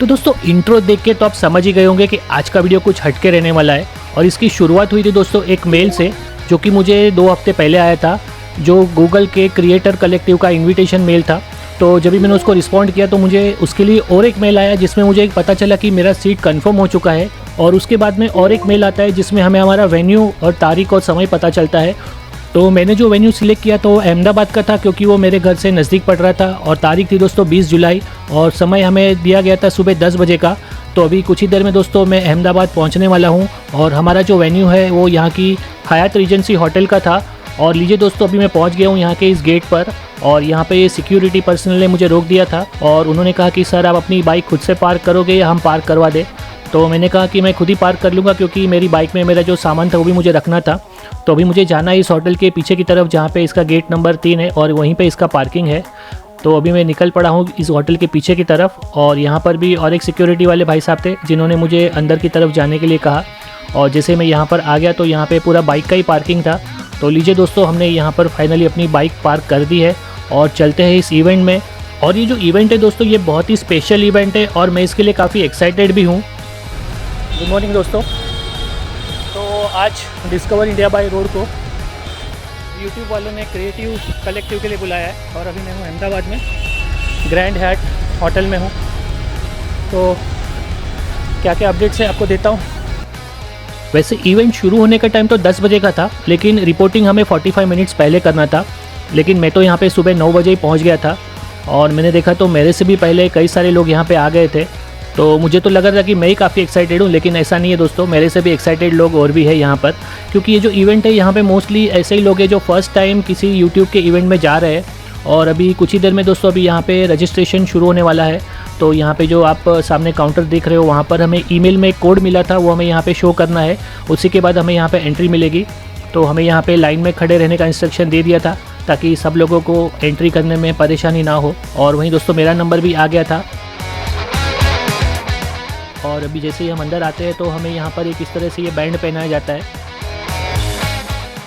तो दोस्तों इंट्रो देख के तो आप समझ ही गए होंगे कि आज का वीडियो कुछ हटके रहने वाला है। और इसकी शुरुआत हुई थी दोस्तों एक मेल से, जो कि मुझे 2 हफ्ते पहले आया था, जो गूगल के क्रिएटर कलेक्टिव का इन्विटेशन मेल था। तो जब भी मैंने उसको रिस्पॉन्ड किया तो मुझे उसके लिए और एक मेल आया जिसमें मुझे पता चला कि मेरा सीट कंफर्म हो चुका है। और उसके बाद में और एक मेल आता है जिसमें हमें हमारा वेन्यू और तारीख और समय पता चलता है। तो मैंने जो वेन्यू सिलेक्ट किया तो अहमदाबाद का था, क्योंकि वो मेरे घर से नज़दीक पड़ रहा था। और तारीख थी दोस्तों 20 जुलाई और समय हमें दिया गया था सुबह 10 बजे का। तो अभी कुछ ही देर में दोस्तों मैं अहमदाबाद पहुंचने वाला हूं। और हमारा जो वेन्यू है वो यहाँ की हयात रीजेंसी होटल का था। और लीजिए दोस्तों, अभी मैं पहुंच गया हूं यहाँ के इस गेट पर। और यहाँ पे सिक्योरिटी पर्सनल ने मुझे रोक दिया था और उन्होंने कहा कि सर आप अपनी बाइक खुद से पार्क करोगे या हम पार्क करवा दें। तो मैंने कहा कि मैं खुद ही पार्क कर लूँगा, क्योंकि मेरी बाइक में मेरा जो सामान था वो भी मुझे रखना था। तो अभी मुझे जाना है इस होटल के पीछे की तरफ, जहाँ पे इसका गेट नंबर 3 है और वहीं पे इसका पार्किंग है। तो अभी मैं निकल पड़ा हूँ इस होटल के पीछे की तरफ। और यहाँ पर भी और एक सिक्योरिटी वाले भाई साहब थे जिन्होंने मुझे अंदर की तरफ जाने के लिए कहा। और जैसे मैं यहाँ पर आ गया तो यहाँ पर पूरा बाइक का ही पार्किंग था। तो लीजिए दोस्तों, हमने यहाँ पर फाइनली अपनी बाइक पार्क कर दी है और चलते हैं इस इवेंट में। और ये जो इवेंट है दोस्तों, ये बहुत ही स्पेशल इवेंट है और मैं इसके लिए काफ़ी एक्साइटेड भी हूँ। गुड मॉर्निंग दोस्तों। तो आज डिस्कवर इंडिया बाय रोड को यूट्यूब वालों ने क्रिएटिव कलेक्टिव के लिए बुलाया है और अभी मैं हूँ अहमदाबाद में ग्रैंड हयात होटल में हूँ। तो क्या क्या अपडेट्स हैं आपको देता हूँ। वैसे इवेंट शुरू होने का टाइम तो 10 बजे का था, लेकिन रिपोर्टिंग हमें 45 मिनट्स पहले करना था। लेकिन मैं तो यहाँ पे सुबह 9 बजे ही पहुँच गया था और मैंने देखा तो मेरे से भी पहले कई सारे लोग यहाँ पे आ गए थे। तो मुझे तो लग रहा था कि मैं ही काफ़ी एक्साइटेड हूँ, लेकिन ऐसा नहीं है दोस्तों, मेरे से भी एक्साइटेड लोग और भी है यहाँ पर। क्योंकि ये जो इवेंट है यहाँ पे मोस्टली ऐसे ही लोग हैं जो फर्स्ट टाइम किसी यूट्यूब के इवेंट में जा रहे हैं। और अभी कुछ ही देर में दोस्तों अभी यहाँ पे रजिस्ट्रेशन शुरू होने वाला है। तो यहाँ पे जो आप सामने काउंटर देख रहे हो, वहाँ पर हमें ईमेल में एक कोड मिला था, वो हमें यहाँ पे शो करना है। उसी के बाद हमें यहाँ पे एंट्री मिलेगी। तो हमें यहाँ पे लाइन में खड़े रहने का इंस्ट्रक्शन दे दिया था ताकि सब लोगों को एंट्री करने में परेशानी ना हो। और वहीं दोस्तों मेरा नंबर भी आ गया था। और अभी जैसे ही हम अंदर आते हैं तो हमें यहाँ पर एक इस तरह से ये बैंड पहनाया जाता है।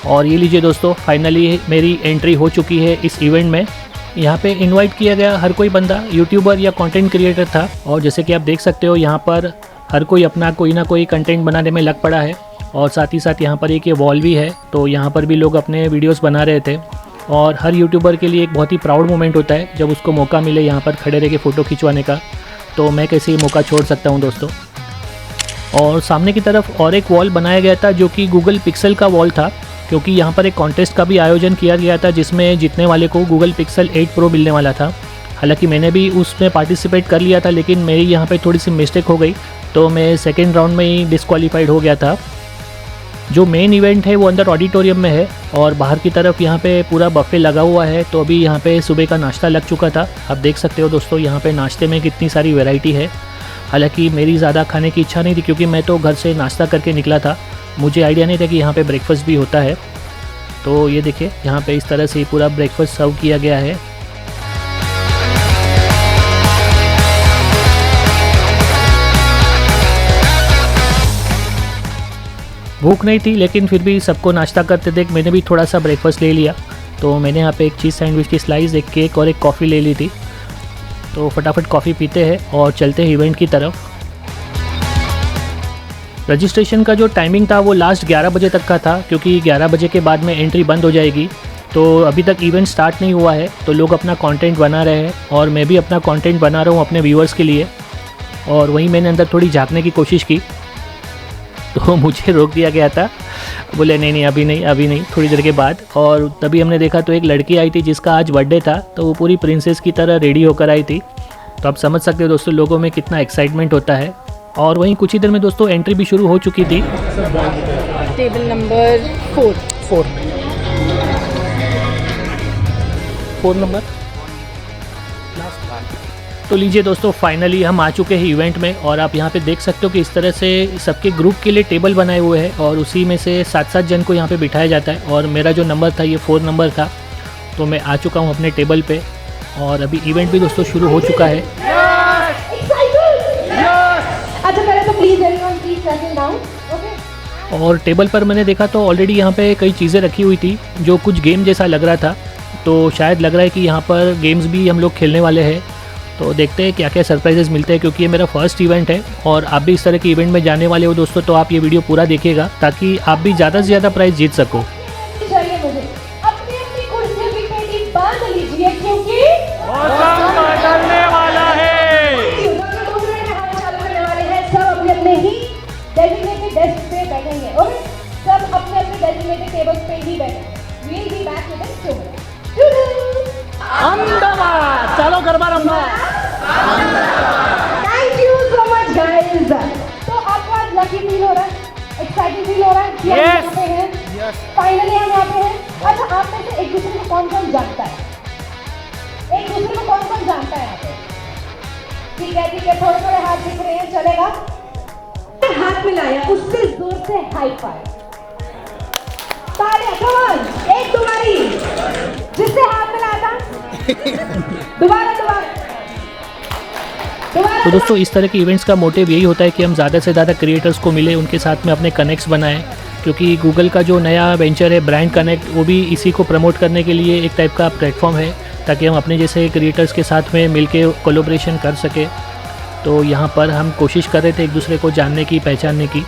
और ये लीजिए दोस्तों, फाइनली मेरी एंट्री हो चुकी है इस इवेंट में। यहाँ पे इनवाइट किया गया हर कोई बंदा यूट्यूबर या कंटेंट क्रिएटर था। और जैसे कि आप देख सकते हो यहाँ पर हर कोई अपना कोई ना कोई कंटेंट बनाने में लग पड़ा है। और साथ ही साथ यहाँ पर एक ये वॉल भी है, तो यहाँ पर भी लोग अपने वीडियोस बना रहे थे। और हर यूट्यूबर के लिए एक बहुत ही प्राउड मोमेंट होता है जब उसको मौका मिले यहाँ पर खड़े रह के फ़ोटो खिंचवाने का। तो मैं कैसे ही मौका छोड़ सकता हूँ दोस्तों। और सामने की तरफ और एक वॉल बनाया गया था जो कि गूगल पिक्सल का वॉल था, क्योंकि यहाँ पर एक कॉन्टेस्ट का भी आयोजन किया गया था जिसमें जीतने वाले को गूगल पिक्सल 8 प्रो मिलने वाला था। हालांकि मैंने भी उसमें पार्टिसिपेट कर लिया था, लेकिन मेरी यहाँ पे थोड़ी सी मिस्टेक हो गई, तो मैं सेकेंड राउंड में ही डिस्क्वालीफाइड हो गया था। जो मेन इवेंट है वो अंदर ऑडिटोरियम में है और बाहर की तरफ यहाँ पे पूरा बफे लगा हुआ है। तो अभी यहाँ पे सुबह का नाश्ता लग चुका था। आप देख सकते हो दोस्तों यहाँ पे नाश्ते में कितनी सारी वैरायटी है। हालांकि मेरी ज़्यादा खाने की इच्छा नहीं थी, क्योंकि मैं तो घर से नाश्ता करके निकला था। मुझे आइडिया नहीं था कि यहाँ पे ब्रेकफास्ट भी होता है। तो ये देखिए यहाँ पे इस तरह से पूरा ब्रेकफास्ट सर्व किया गया है। भूख नहीं थी, लेकिन फिर भी सबको नाश्ता करते देख मैंने भी थोड़ा सा ब्रेकफास्ट ले लिया। तो मैंने यहाँ पे एक चीज़ सैंडविच की स्लाइस, एक केक और एक कॉफ़ी ले ली थी। तो फटाफट कॉफ़ी पीते हैं और चलते हैं इवेंट की तरफ। रजिस्ट्रेशन का जो टाइमिंग था वो लास्ट 11 बजे तक का था, क्योंकि 11 बजे के बाद में एंट्री बंद हो जाएगी। तो अभी तक इवेंट स्टार्ट नहीं हुआ है, तो लोग अपना कंटेंट बना रहे हैं और मैं भी अपना कंटेंट बना रहा हूँ अपने व्यूअर्स के लिए। और वहीं मैंने अंदर थोड़ी झांकने की कोशिश की तो मुझे रोक दिया गया था। बोले नहीं अभी नहीं, थोड़ी देर के बाद। और तभी हमने देखा तो एक लड़की आई थी जिसका आज बर्थडे था, तो वो पूरी प्रिंसेस की तरह रेडी होकर आई थी। तो आप समझ सकते हो दोस्तों लोगों में कितना एक्साइटमेंट होता है। और वहीं कुछ ही देर में दोस्तों एंट्री भी शुरू हो चुकी थी। Table number 4 number. तो लीजिए दोस्तों, फाइनली हम आ चुके हैं इवेंट में। और आप यहाँ पे देख सकते हो कि इस तरह से सबके ग्रुप के लिए टेबल बनाए हुए हैं और उसी में से 7-7 जन को यहाँ पे बिठाया जाता है। और मेरा जो नंबर था ये 4 नंबर था। तो मैं आ चुका हूँ अपने टेबल पे और अभी इवेंट भी दोस्तों शुरू हो चुका है। और टेबल पर मैंने देखा तो ऑलरेडी यहाँ पे कई चीज़ें रखी हुई थी जो कुछ गेम जैसा लग रहा था। तो शायद लग रहा है कि यहाँ पर गेम्स भी हम लोग खेलने वाले हैं। तो देखते हैं क्या क्या सरप्राइजेस मिलते हैं, क्योंकि ये मेरा फर्स्ट इवेंट है और आप भी इस तरह के इवेंट में जाने वाले हो दोस्तों, तो आप ये वीडियो पूरा देखिएगा ताकि आप भी ज़्यादा से ज़्यादा प्राइज़ जीत सको। चाहिए मुझे अपनी अपनी कुर्सियों की पेटी बांध लीजिए क्योंकि मौसम बदलने वाला है। चालू करने वाले हैं। सब अपने अपने ही डेजिग्नेटेड डेस्क पे बैठेंगे और सब अपने अपने डेजिग्नेटेड टेबल्स पे ही बैठेंगे। We'll be back with a to Ahmedabad चलो गरबा रंभा। Thank you so much guys. तो आपको आज लकी फील हो रहा है, एक्साइटेड फील हो रहा है कि हम यहाँ पे हैं, फाइनली हम यहाँ पे हैं। अच्छा, आप में से एक दूसरे को कौन कौन जानता है? एक दूसरे को कौन कौन जानता है यहाँ पे? ठीक है, थोड़े थोड़े हाथ दिख रहे हैं, चलेगा। हाथ मिलाया, उससे जोर से हाई फाइव। तालियां, come on, एक तुम्हारी जिससे हाथ मिलाया था, दोबारा। तो दोस्तों इस तरह के इवेंट्स का मोटिव यही होता है कि हम ज़्यादा से ज़्यादा क्रिएटर्स को मिले, उनके साथ में अपने कनेक्ट्स बनाएं, क्योंकि गूगल का जो नया वेंचर है ब्रांड कनेक्ट, वो भी इसी को प्रमोट करने के लिए एक टाइप का प्लेटफॉर्म है, ताकि हम अपने जैसे क्रिएटर्स के साथ में मिलके कोलैबोरेशन कर सके। तो यहाँ पर हम कोशिश कर रहे थे एक दूसरे को जानने की, पहचानने की।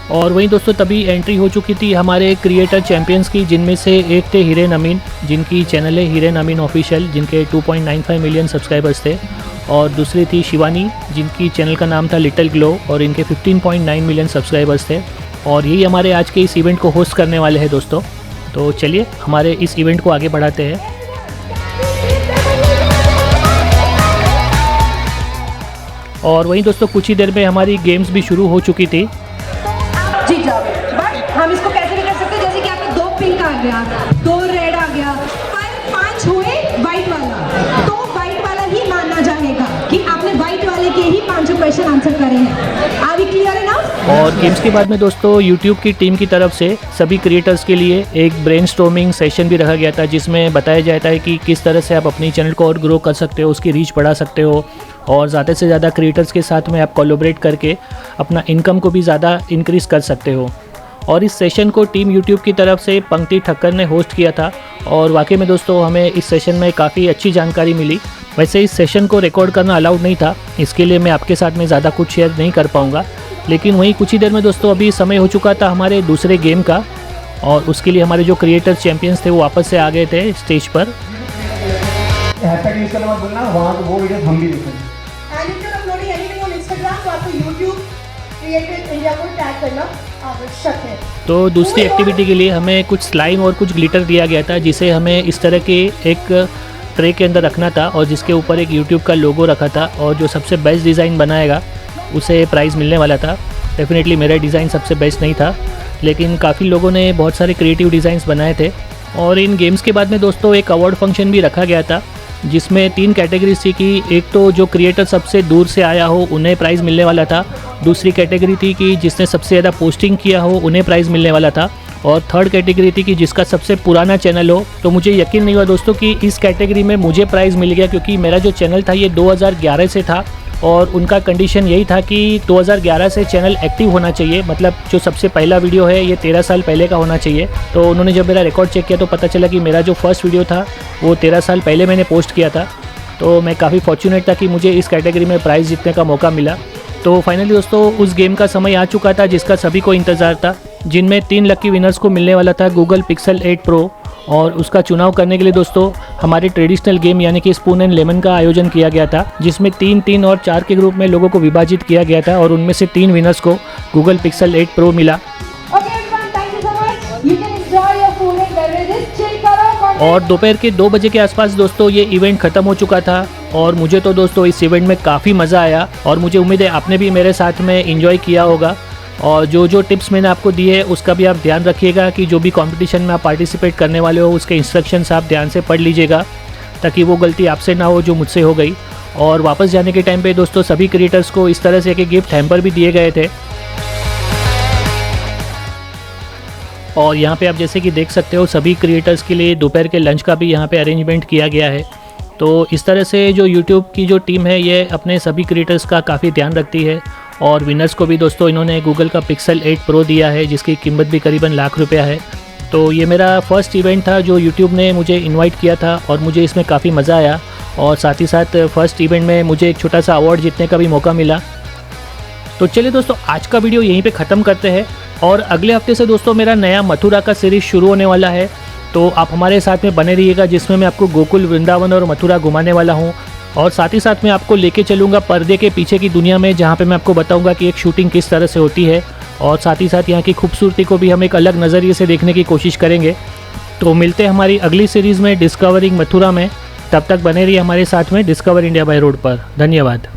और वहीं दोस्तों तभी एंट्री हो चुकी थी हमारे क्रिएटर चैंपियंस की, जिनमें से एक थे हिरेन अमीन, जिनकी चैनल है हिरेन अमीन ऑफिशियल, जिनके 2.95 मिलियन सब्सक्राइबर्स थे। और दूसरी थी शिवानी, जिनकी चैनल का नाम था लिटिल ग्लो और इनके 15.9 मिलियन सब्सक्राइबर्स थे। और यही हमारे आज के इस इवेंट को होस्ट करने वाले हैं दोस्तों। तो चलिए हमारे इस इवेंट को आगे बढ़ाते हैं। और वहीं दोस्तों कुछ ही देर में हमारी गेम्स भी शुरू हो चुकी थी। जीत जाओगे, बट हम इसको कैसे भी कर सकते हैं, जैसे कि आपके 2 पिंक आ गया, 2 रेड आ गया, पर 5 हुए व्हाइट वाला, तो व्हाइट वाला ही माना जाएगा कि आपने व्हाइट वाले के ही 5 क्वेश्चन आंसर करे हैं। Are we clear enough? और गेम्स के बाद में दोस्तों YouTube की टीम की तरफ से सभी क्रिएटर्स के लिए एक ब्रेनस्टॉर्मिंग सेशन भी रखा गया था, जिसमें बताया जाता है कि किस तरह से आप अपनी चैनल को और ग्रो कर सकते हो, उसकी रीच बढ़ा सकते हो और ज़्यादा से ज़्यादा क्रिएटर्स के साथ में आप कोलैबोरेट करके अपना इनकम को भी ज़्यादा इंक्रीज़ कर सकते हो। और इस सेशन को टीम YouTube की तरफ से पंक्ति ठक्कर ने होस्ट किया था और वाकई में दोस्तों हमें इस सेशन में काफ़ी अच्छी जानकारी मिली। वैसे इस सेशन को रिकॉर्ड करना अलाउड नहीं था, इसके लिए मैं आपके साथ में ज़्यादा कुछ शेयर नहीं कर पाऊँगा। लेकिन वहीं कुछ ही देर में दोस्तों अभी समय हो चुका था हमारे दूसरे गेम का, और उसके लिए हमारे जो क्रिएटर चैंपियंस थे वो वापस से आ गए थे स्टेज पर। हैशटैग यूज़ करना मत भूलना, वहाँ वो वीडियोस हम भी देखेंगे। And if you are uploading anything on Instagram तो आपको YouTube क्रिएटिव इंडिया को टैग करना आवश्यक है। तो दूसरी एक्टिविटी के लिए हमें कुछ स्लाइम और कुछ ग्लिटर दिया गया था, जिसे हमें इस तरह के एक ट्रे के अंदर रखना था और जिसके ऊपर एक YouTube का लोगो रखा था, और जो सबसे बेस्ट डिज़ाइन बनाएगा उसे प्राइज़ मिलने वाला था। डेफिनेटली मेरा डिज़ाइन सबसे बेस्ट नहीं था, लेकिन काफ़ी लोगों ने बहुत सारे क्रिएटिव डिज़ाइंस बनाए थे। और इन गेम्स के बाद में दोस्तों एक अवार्ड फंक्शन भी रखा गया था, जिसमें 3 कैटेगरीज थी कि एक तो जो क्रिएटर सबसे दूर से आया हो उन्हें प्राइज़ मिलने वाला था, दूसरी कैटेगरी थी कि जिसने सबसे ज़्यादा पोस्टिंग किया हो उन्हें प्राइज़ मिलने वाला था, और थर्ड कैटेगरी थी कि जिसका सबसे पुराना चैनल हो। तो मुझे यकीन नहीं हुआ दोस्तों कि इस कैटेगरी में मुझे प्राइज़ मिल गया, क्योंकि मेरा जो चैनल था ये 2011 से था और उनका कंडीशन यही था कि 2011 से चैनल एक्टिव होना चाहिए, मतलब जो सबसे पहला वीडियो है ये 13 साल पहले का होना चाहिए। तो उन्होंने जब मेरा रिकॉर्ड चेक किया तो पता चला कि मेरा जो फर्स्ट वीडियो था वो 13 साल पहले मैंने पोस्ट किया था। तो मैं काफ़ी फॉर्चुनेट था कि मुझे इस कैटेगरी में प्राइज़ जीतने का मौका मिला। तो फाइनली दोस्तों उस गेम का समय आ चुका था जिसका सभी को इंतज़ार था, जिनमें 3 लकी विनर्स को मिलने वाला था गूगल पिक्सल 8 प्रो। और उसका चुनाव करने के लिए दोस्तों हमारे ट्रेडिशनल गेम यानी कि स्पून एंड लेमन का आयोजन किया गया था, जिसमें 3, 3 और 4 के ग्रुप में लोगों को विभाजित किया गया था और उनमें से 3 विनर्स को गूगल पिक्सल 8 प्रो मिला। और दोपहर के 2 बजे के आसपास दोस्तों ये इवेंट ख़त्म हो चुका था और मुझे तो दोस्तों इस इवेंट में काफ़ी मज़ा आया और मुझे उम्मीद है आपने भी मेरे साथ में एंजॉय किया होगा। और जो टिप्स मैंने आपको दिए है उसका भी आप ध्यान रखिएगा कि जो भी कंपटीशन में आप पार्टिसिपेट करने वाले हो उसके इंस्ट्रक्शंस आप ध्यान से पढ़ लीजिएगा, ताकि वो गलती आपसे ना हो जो मुझसे हो गई। और वापस जाने के टाइम पे दोस्तों सभी क्रिएटर्स को इस तरह से एक गिफ्ट हैम्पर भी दिए गए थे। और यहाँ पे आप जैसे कि देख सकते हो सभी क्रिएटर्स के लिए दोपहर के लंच का भी यहाँ पे अरेंजमेंट किया गया है। तो इस तरह से जो यूट्यूब की जो टीम है ये अपने सभी क्रिएटर्स का काफ़ी ध्यान रखती है। और विनर्स को भी दोस्तों इन्होंने गूगल का पिक्सल 8 प्रो दिया है, जिसकी कीमत भी करीबन ₹1,00,000 है। तो ये मेरा फर्स्ट इवेंट था जो यूट्यूब ने मुझे इनवाइट किया था और मुझे इसमें काफ़ी मज़ा आया। और साथ ही साथ फर्स्ट इवेंट में मुझे एक छोटा सा अवार्ड जीतने का भी मौका मिला। तो चलिए दोस्तों, आज का वीडियो यहीं पे ख़त्म करते हैं और अगले हफ्ते से दोस्तों मेरा नया मथुरा का सीरीज़ शुरू होने वाला है। तो आप हमारे साथ में बने रहिएगा, जिसमें मैं आपको गोकुल, वृंदावन और मथुरा घुमाने वाला हूँ। और साथ ही साथ मैं आपको लेके चलूँगा पर्दे के पीछे की दुनिया में, जहाँ पे मैं आपको बताऊँगा कि एक शूटिंग किस तरह से होती है। और साथ ही साथ यहाँ की खूबसूरती को भी हम एक अलग नज़रिए से देखने की कोशिश करेंगे। तो मिलते हैं हमारी अगली सीरीज़ में डिस्कवरिंग मथुरा में। तब तक बने रहिए हमारे साथ में डिस्कवर इंडिया बाय रोड पर। धन्यवाद।